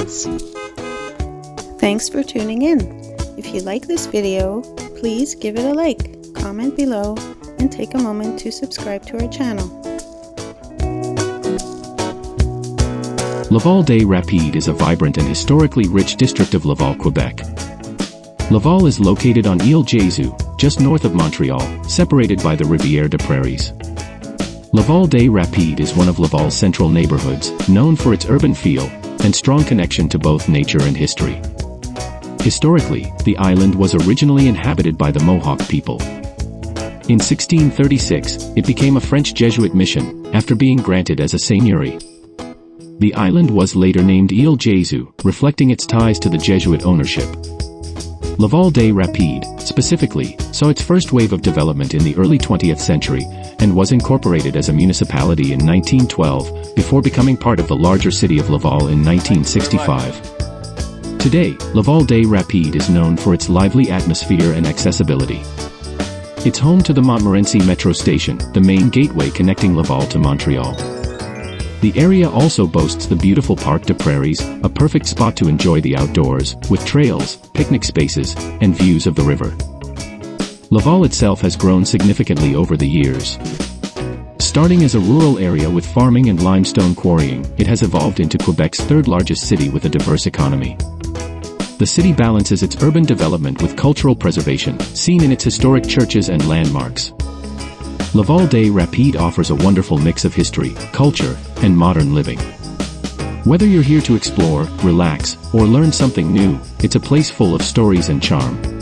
friends. Thanks for tuning in. If you like this video, please give it a like, comment below, and take a moment to subscribe to our channel. Laval-des-Rapides is a vibrant and historically rich district of Laval, Quebec. Laval is located on Ile Jésus, just north of Montreal, separated by the Rivière des Prairies. Laval-des-Rapides is one of Laval's central neighborhoods, known for its urban feel and strong connection to both nature and history. Historically, the island was originally inhabited by the Mohawk people. In 1636, it became a French Jesuit mission, after being granted as a seigneury. The island was later named Ile Jésus, reflecting its ties to the Jesuit ownership. Laval-des-Rapides, specifically, saw its first wave of development in the early 20th century, and was incorporated as a municipality in 1912, before becoming part of the larger city of Laval in 1965. Today, Laval-des-Rapides is known for its lively atmosphere and accessibility. It's home to the Montmorency Metro Station, the main gateway connecting Laval to Montreal. The area also boasts the beautiful Parc des Prairies, a perfect spot to enjoy the outdoors, with trails, picnic spaces, and views of the river. Laval itself has grown significantly over the years. Starting as a rural area with farming and limestone quarrying, it has evolved into Quebec's third-largest city with a diverse economy. The city balances its urban development with cultural preservation, seen in its historic churches and landmarks. Laval-des-Rapides offers a wonderful mix of history, culture, and modern living. Whether you're here to explore, relax, or learn something new, it's a place full of stories and charm.